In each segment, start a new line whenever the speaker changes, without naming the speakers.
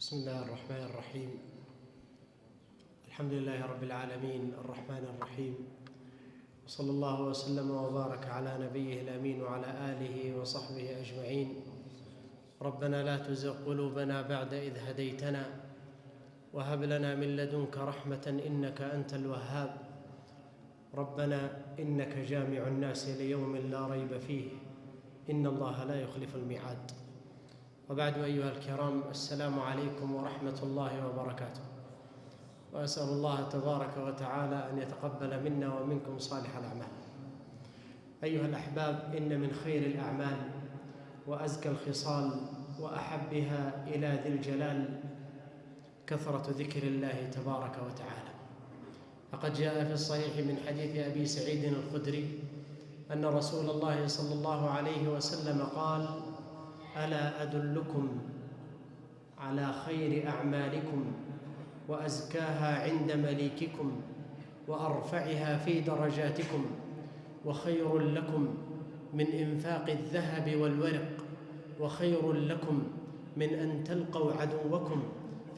بسم الله الرحمن الرحيم. الحمد لله رب العالمين الرحمن الرحيم، وصلى الله وسلم وبارك على نبيه الأمين وعلى آله وصحبه أجمعين. ربنا لا تزغ قلوبنا بعد إذ هديتنا وهب لنا من لدنك رحمة إنك أنت الوهاب. ربنا إنك جامع الناس ليوم لا ريب فيه إن الله لا يخلف الميعاد. وبعد أيها الكرام، السلام عليكم ورحمة الله وبركاته، وأسأل الله تبارك وتعالى أن يتقبل منا ومنكم صالح الأعمال. أيها الأحباب، إن من خير الأعمال وأزكى الخصال وأحبها إلى ذي الجلال كثرة ذكر الله تبارك وتعالى. فقد جاء في الصحيح من حديث أبي سعيد الخدري أن رسول الله صلى الله عليه وسلم قال: ألا أدلكم على خير أعمالكم وأزكاها عند مليككم وأرفعها في درجاتكم وخير لكم من إنفاق الذهب والورق وخير لكم من أن تلقوا عدوكم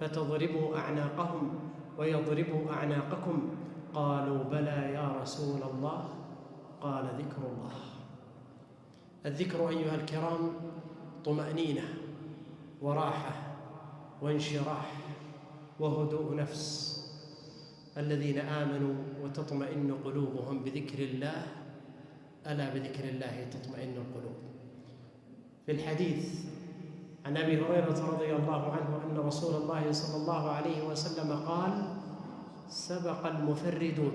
فتضربوا أعناقهم ويضربوا أعناقكم؟ قالوا: بلى يا رسول الله. قال: ذكر الله. الذكر أيها الكرام طمأنينة وراحة وانشراح وهدوء نفس. الذين آمنوا وتطمئن قلوبهم بذكر الله، ألا بذكر الله تطمئن القلوب. في الحديث عن أبي هريرة رضي الله عنه أن رسول الله صلى الله عليه وسلم قال: سبق المفردون.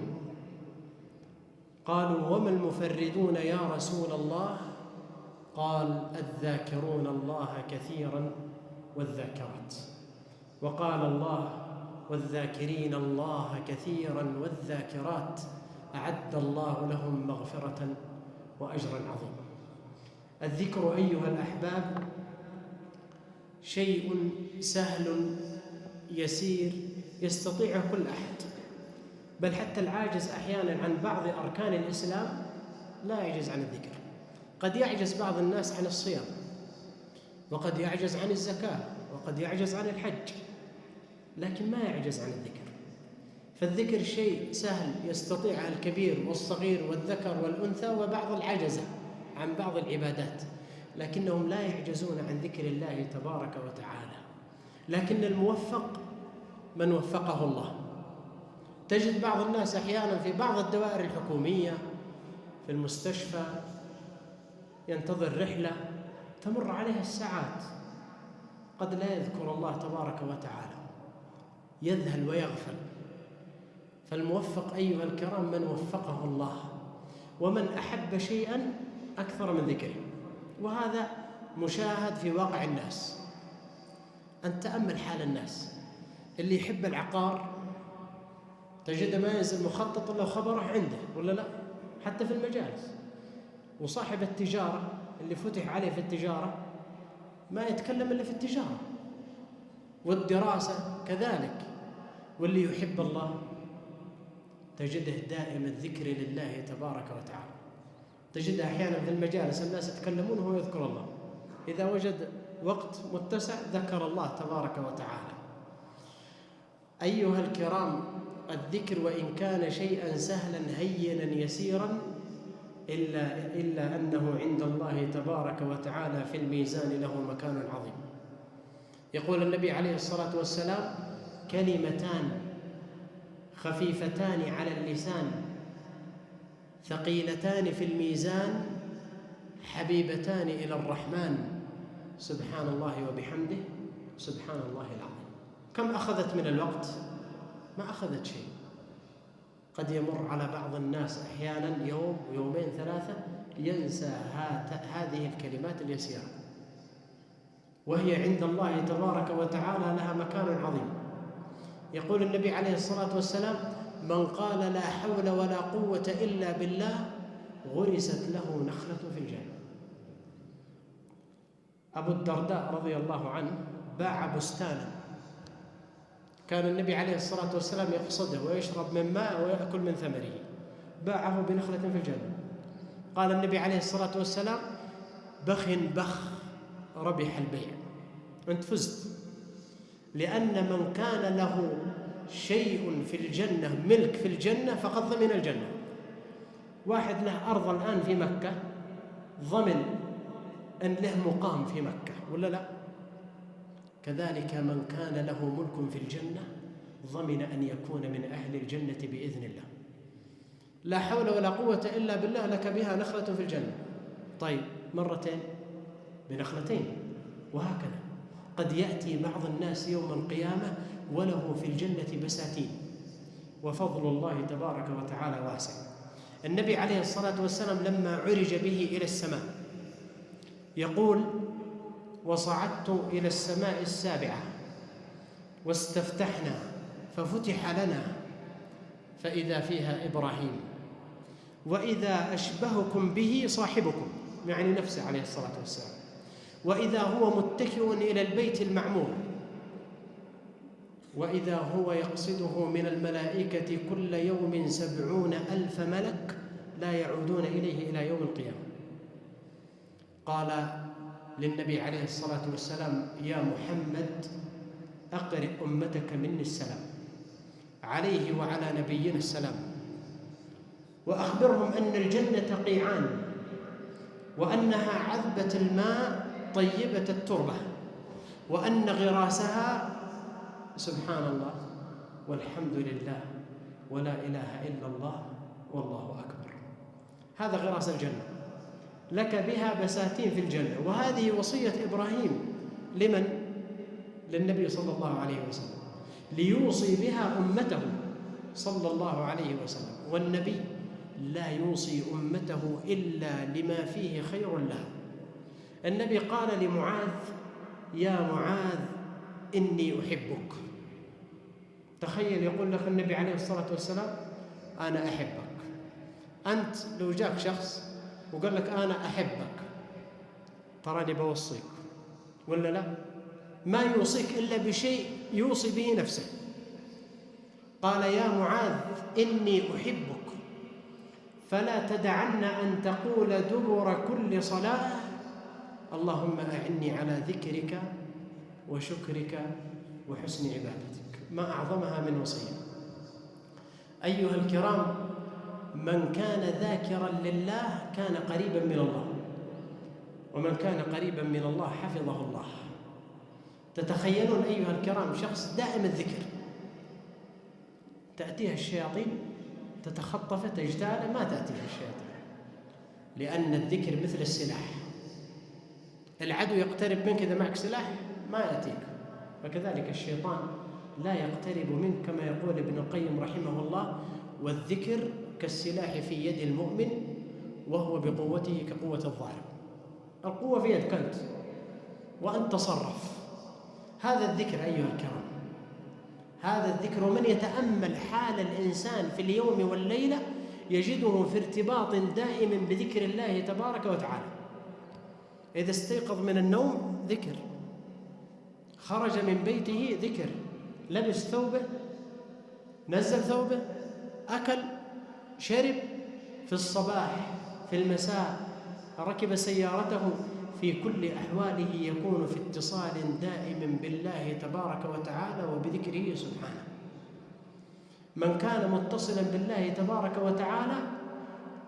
قالوا: وما المفردون يا رسول الله؟ قال: الذاكرون الله كثيرا والذاكرات. وقال الله: والذاكرين الله كثيرا والذاكرات أعد الله لهم مغفرة وأجرا عظيما. الذكر أيها الأحباب شيء سهل يسير يستطيعه كل أحد، بل حتى العاجز أحيانا عن بعض أركان الإسلام لا يعجز عن الذكر. قد يعجز بعض الناس عن الصيام، وقد يعجز عن الزكاة، وقد يعجز عن الحج، لكن ما يعجز عن الذكر. فالذكر شيء سهل يستطيعه الكبير والصغير والذكر والأنثى وبعض العجزة عن بعض العبادات، لكنهم لا يعجزون عن ذكر الله تبارك وتعالى. لكن الموفق من وفقه الله. تجد بعض الناس أحيانا في بعض الدوائر الحكومية في المستشفى ينتظر رحلة تمر عليها الساعات قد لا يذكر الله تبارك وتعالى، يذهل ويغفل. فالموفق أيها الكرام من وفقه الله، ومن أحب شيئا أكثر من ذكره. وهذا مشاهد في واقع الناس. أن تأمل حال الناس. اللي يحب العقار تجد ما ينزل مخطط له خبره عنده ولا لا، حتى في المجالس. وصاحب التجارة اللي فتح عليه في التجارة ما يتكلم إلا في التجارة، والدراسة كذلك. واللي يحب الله تجده دائم الذكر لله تبارك وتعالى. تجده أحيانا في المجالس الناس يتكلمون وهو يذكر الله، إذا وجد وقت متسع ذكر الله تبارك وتعالى. أيها الكرام، الذكر وإن كان شيئا سهلا هينا يسيرا إلا أنه عند الله تبارك وتعالى في الميزان له مكان عظيم. يقول النبي عليه الصلاة والسلام: كلمتان خفيفتان على اللسان ثقيلتان في الميزان حبيبتان إلى الرحمن سبحان الله وبحمده سبحان الله العظيم. كم أخذت من الوقت؟ ما أخذت شيء. قد يمر على بعض الناس أحيانا يوم ويومين ثلاثة ينسى هذه الكلمات اليسيرة، وهي عند الله تبارك وتعالى لها مكان عظيم. يقول النبي عليه الصلاة والسلام: من قال لا حول ولا قوة إلا بالله غرست له نخلة في الجنة. أبو الدرداء رضي الله عنه باع بستانا، كان النبي عليه الصلاة والسلام يقصده ويشرب من ماء ويأكل من ثمره، باعه بنخلة في الجنة. قال النبي عليه الصلاة والسلام: بخ بخ ربح البيع، أنت فزت. لأن من كان له شيء في الجنة، ملك في الجنة، فقد ضمن الجنة. واحد له أرض الآن في مكة ضمن أن له مقام في مكة، ولا لا؟ كذلك من كان له ملك في الجنة ضمن أن يكون من أهل الجنة بإذن الله. لا حول ولا قوة إلا بالله، لك بها نخلة في الجنة. طيب مرتين بنخلتين، وهكذا. قد يأتي بعض الناس يوم القيامة وله في الجنة بساتين، وفضل الله تبارك وتعالى واسع. النبي عليه الصلاة والسلام لما عرج به إلى السماء يقول: وصعدت إلى السماء السابعة واستفتحنا ففتح لنا فإذا فيها إبراهيم، وإذا أشبهكم به صاحبكم، يعني نفسه عليه الصلاة والسلام، وإذا هو متكئ إلى البيت المعمور، وإذا هو يقصده من الملائكة كل يوم 70,000 ملك لا يعودون إليه إلى يوم القيامة. قال للنبي عليه الصلاة والسلام: يا محمد أقرئ أمتك مني السلام، عليه وعلى نبينا السلام، وأخبرهم أن الجنة قيعان، وأنها عذبة الماء طيبة التربة، وأن غراسها سبحان الله والحمد لله ولا إله إلا الله والله أكبر. هذا غراس الجنة، لك بها بساتين في الجنة. وهذه وصية إبراهيم لمن؟ للنبي صلى الله عليه وسلم، ليوصي بها أمته صلى الله عليه وسلم. والنبي لا يوصي أمته إلا لما فيه خير له. النبي قال لمعاذ: يا معاذ إني أحبك. تخيل يقول لك النبي عليه الصلاة والسلام: أنا أحبك. أنت لو جاك شخص وقال لك أنا أحبك، تراني بوصيك، ولا لا؟ ما يوصيك إلا بشيء يوصي به نفسه. قال: يا معاذ إني أحبك، فلا تدعن أن تقول دبر كل صلاة: اللهم أعني على ذكرك وشكرك وحسن عبادتك. ما أعظمها من وصية. أيها الكرام، من كان ذاكرا لله كان قريبا من الله، ومن كان قريبا من الله حفظه الله. تتخيلون أيها الكرام شخص دائم الذكر، تأتيها الشياطين تتخطف تجتال، ما تأتيها الشياطين، لأن الذكر مثل السلاح. العدو يقترب منك إذا معك سلاح ما يأتيك، وكذلك الشيطان لا يقترب منك، كما يقول ابن القيم رحمه الله: والذكر كالسلاح في يد المؤمن وهو بقوته كقوة الضارب. القوة في يدك أنت وأن تصرف. هذا الذكر أيها الكرام، هذا الذكر. ومن يتأمل حال الإنسان في اليوم والليلة يجده في ارتباط دائم بذكر الله تبارك وتعالى. إذا استيقظ من النوم ذكر، خرج من بيته ذكر، لبس ثوبه، نزل ثوبه، أكل، شرب، في الصباح، في المساء، ركب سيارته، في كل أحواله يكون في اتصال دائم بالله تبارك وتعالى وبذكره سبحانه. من كان متصلا بالله تبارك وتعالى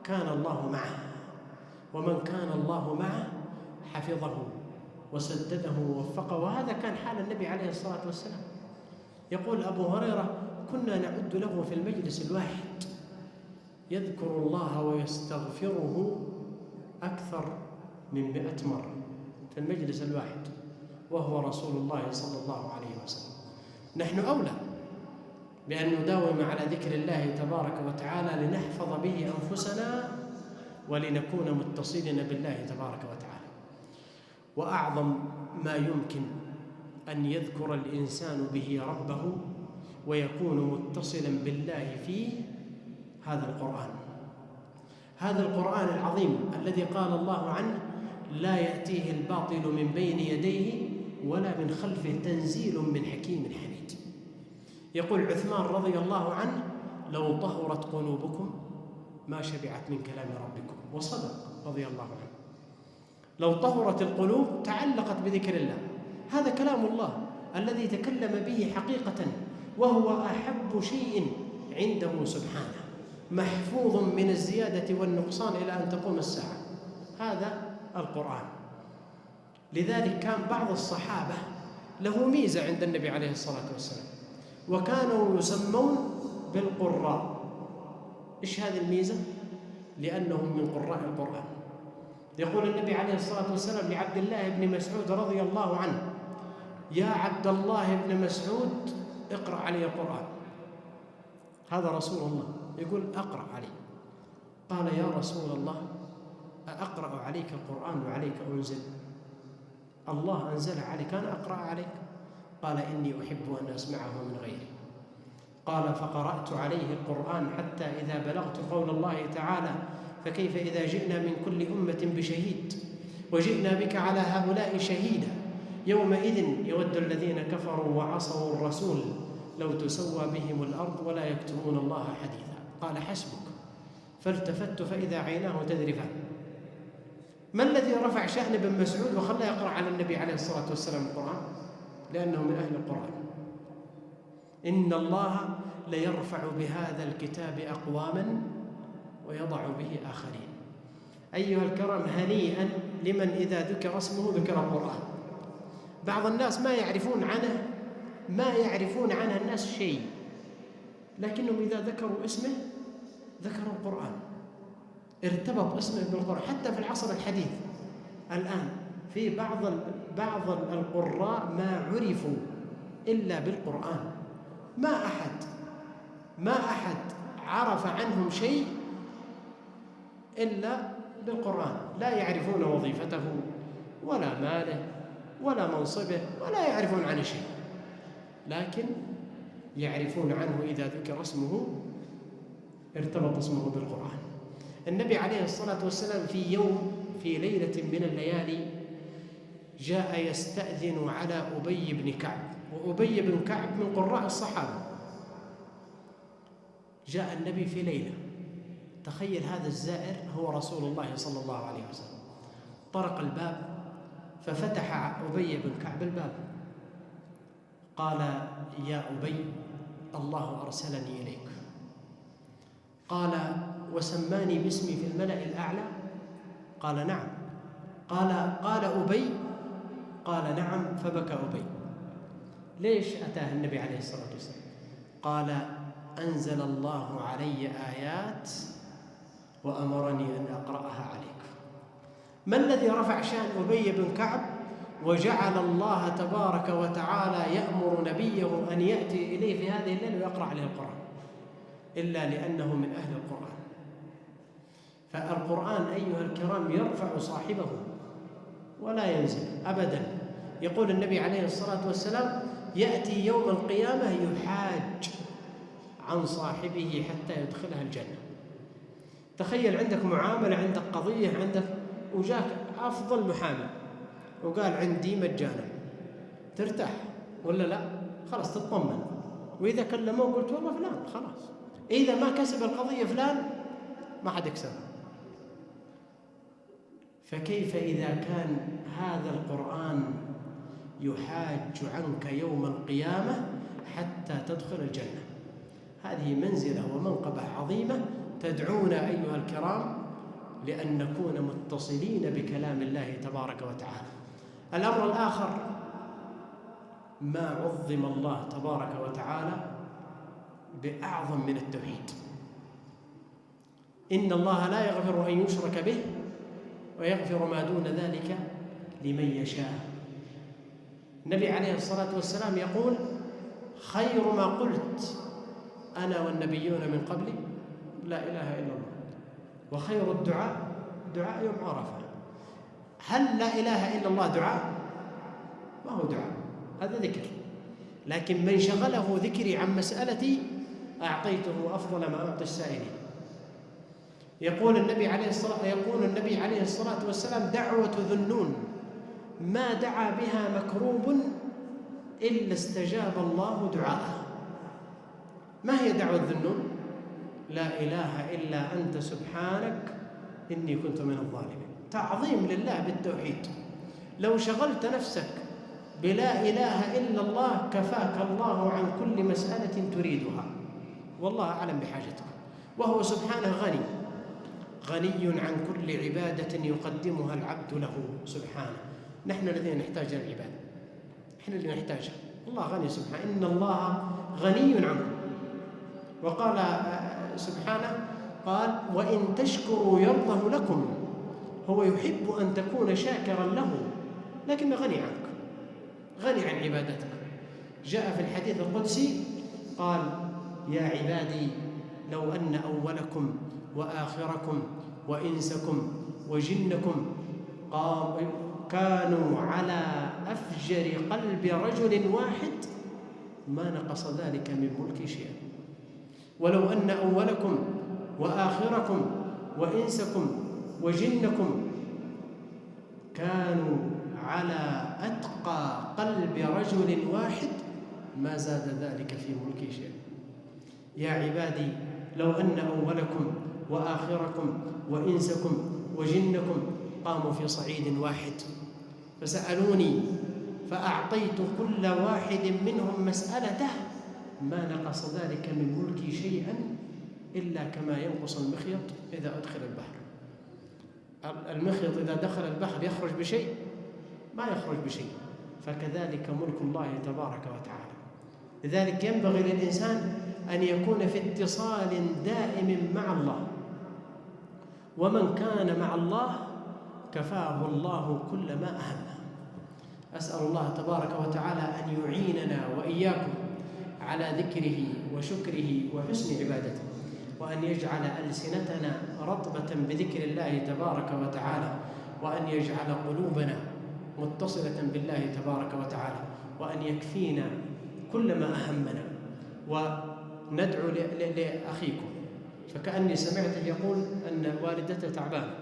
كان الله معه، ومن كان الله معه حفظه وسدده ووفقه. وهذا كان حال النبي عليه الصلاة والسلام. يقول أبو هريرة: كنا نعد له في المجلس الواحد يذكر الله ويستغفره أكثر من 100 مرة في المجلس الواحد، وهو رسول الله صلى الله عليه وسلم. نحن أولى بأن نداوم على ذكر الله تبارك وتعالى لنحفظ به أنفسنا ولنكون متصلين بالله تبارك وتعالى. وأعظم ما يمكن أن يذكر الإنسان به ربه ويكون متصلا بالله فيه هذا القرآن، هذا القرآن العظيم الذي قال الله عنه: لا يأتيه الباطل من بين يديه ولا من خلفه تنزيل من حكيم حميد. يقول عثمان رضي الله عنه: لو طهرت قلوبكم ما شبعت من كلام ربكم. وصدق رضي الله عنه. لو طهرت القلوب تعلقت بذكر الله. هذا كلام الله الذي تكلم به حقيقة، وهو أحب شيء عنده سبحانه، محفوظ من الزيادة والنقصان إلى أن تقوم الساعة. هذا القرآن. لذلك كان بعض الصحابة له ميزة عند النبي عليه الصلاة والسلام، وكانوا يسمون بالقراء. إيش هذه الميزة؟ لأنهم من قراء القرآن. يقول النبي عليه الصلاة والسلام لعبد الله بن مسعود رضي الله عنه: يا عبد الله بن مسعود اقرأ علي القرآن. هذا رسول الله يقول أقرأ علي. قال: يا رسول الله أقرأ عليك القرآن وعليك أنزل؟ الله أنزل عليك، أنا أقرأ عليك؟ قال: إني أحب أن أسمعه من غيري. قال: فقرأت عليه القرآن حتى إذا بلغت قول الله تعالى: فكيف إذا جئنا من كل أمة بشهيد وجئنا بك على هؤلاء شهيدا يومئذ يود الذين كفروا وعصوا الرسول لو تسوى بهم الأرض ولا يكتمون الله حديثا. قال: حسبك. فالتفت فإذا عيناه تذرفان. ما الذي رفع شأن ابن مسعود وخلاه يقرأ على النبي عليه الصلاة والسلام القرآن؟ لأنه من أهل القرآن. إن الله ليرفع بهذا الكتاب أقواما ويضع به آخرين. أيها الكرام، هنيئا لمن إذا ذكر اسمه ذكر القرآن. بعض الناس ما يعرفون عنه الناس شيء، لكنهم إذا ذكروا اسمه ذكروا القرآن، ارتبط اسمه بالقرآن. حتى في العصر الحديث الآن في بعض القراء ما عرفوا إلا بالقرآن. ما أحد عرف عنهم شيء إلا بالقرآن. لا يعرفون وظيفته ولا ماله ولا منصبه، ولا يعرفون عنه شيء، لكن يعرفون عنه إذا ذكر اسمه ارتبط اسمه بالقرآن. النبي عليه الصلاة والسلام في ليلة من الليالي جاء يستأذن على أبي بن كعب، وأبي بن كعب من قراء الصحابة. جاء النبي في ليلة، تخيل هذا الزائر هو رسول الله صلى الله عليه وسلم. طرق الباب ففتح أبي بن كعب الباب. قال: يا أبي، الله أرسلني إليك. قال: وسماني باسمي في الملأ الأعلى؟ قال: نعم. قال أبي؟ قال: نعم. فبكى أبي. ليش أتاه النبي عليه الصلاة والسلام؟ قال: أنزل الله علي آيات وأمرني أن أقرأها عليك. ما الذي رفع شأن أبي بن كعب وجعل الله تبارك وتعالى يأمر نبيه أن يأتي إليه في هذه الليلة ويقرأ عليه القرآن؟ إلا لأنه من أهل القرآن. فالقرآن أيها الكرام يرفع صاحبه ولا ينزل أبدا. يقول النبي عليه الصلاة والسلام: يأتي يوم القيامة يحاج عن صاحبه حتى يدخلها الجنة. تخيل عندك معاملة، عندك قضية، وجاك أفضل محامي وقال عندي مجانا، ترتاح ولا لا؟ خلاص تطمن. وإذا كلموه قلت والله فلان، خلاص. إذا ما كسب القضية فلان ما حد يكسبها. فكيف إذا كان هذا القرآن يحاج عنك يوم القيامة حتى تدخل الجنة؟ هذه منزلة ومنقبة عظيمة تدعونا أيها الكرام لأن نكون متصلين بكلام الله تبارك وتعالى. الأمر الآخر: ما عظم الله تبارك وتعالى بأعظم من التوحيد. إن الله لا يغفر أن يشرك به ويغفر ما دون ذلك لمن يشاء. النبي عليه الصلاة والسلام يقول: خير ما قلت أنا والنبيون من قبلي لا إله إلا الله، وخير الدعاء دعاء يوم عرفة. هل لا إله إلا الله دعاء؟ ما هو دعاء، هذا ذكر. لكن من شغله ذكري عن مسألتي أعطيته أفضل ما أعطي السائلين. يقول النبي عليه الصلاة والسلام: دعوة ذو النون ما دعا بها مكروب إلا استجاب الله دعاءه. ما هي دعوة ذو النون؟ لا إله إلا أنت سبحانك إني كنت من الظالمين. تعظيم لله بالتوحيد. لو شغلت نفسك بلا إله إلا الله كفاك الله عن كل مسألة تريدها، والله أعلم بحاجتك. وهو سبحانه غني عن كل عبادة يقدمها العبد له سبحانه. نحن الذين نحتاج العبادة، نحن اللي نحتاجها، الله غني سبحانه. إن الله غني عنكم. وقال سبحانه قال وإن تشكروا يرضه لكم، هو يحب أن تكون شاكرا له، لكن غني عنك، غني عن عبادتك. جاء في الحديث القدسي قال يا عبادي لو أن أولكم وآخركم وإنسكم وجنكم كانوا على أفجر قلب رجل واحد ما نقص ذلك من ملكي شيئا، ولو أن أولكم وآخركم وإنسكم وجنكم كانوا على أتقى قلب رجل واحد ما زاد ذلك في ملكي شيئا. يا عبادي لو أن أولكم وآخركم وإنسكم وجنكم قاموا في صعيد واحد فسألوني فأعطيت كل واحد منهم مسألته ما نقص ذلك من ملكي شيئا إلا كما ينقص المخيط إذا أدخل البحر. المخيط إذا دخل البحر يخرج بشيء؟ ما يخرج بشيء. فكذلك ملك الله تبارك وتعالى. لذلك ينبغي للإنسان أن يكون في اتصال دائم مع الله، ومن كان مع الله كفاه الله كل ما أهمه. أسأل الله تبارك وتعالى أن يعيننا وإياكم على ذكره وشكره وحسن عبادته، وأن يجعل ألسنتنا رطبة بذكر الله تبارك وتعالى، وأن يجعل قلوبنا متصلة بالله تبارك وتعالى، وأن يكفينا كل ما أهمنا. وندعو لأخيكم، فكأني سمعته يقول أن والدته تعبانة،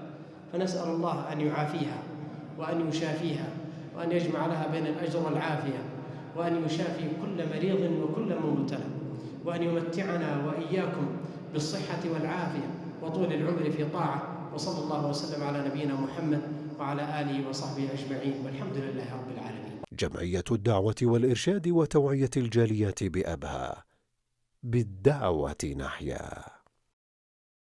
فنسأل الله أن يعافيها وأن يشافيها وأن يجمع لها بين الأجر والعافية، وأن يشافي كل مريض وكل مبتلى، وأن يمتعنا وإياكم بالصحة والعافية وطول العمر في طاعة. وصلى الله وسلم على نبينا محمد وعلى آله وصحبه أجمعين، والحمد لله رب العالمين.
جمعية الدعوة والإرشاد وتوعية الجاليات بأبها، بالدعوة نحيا.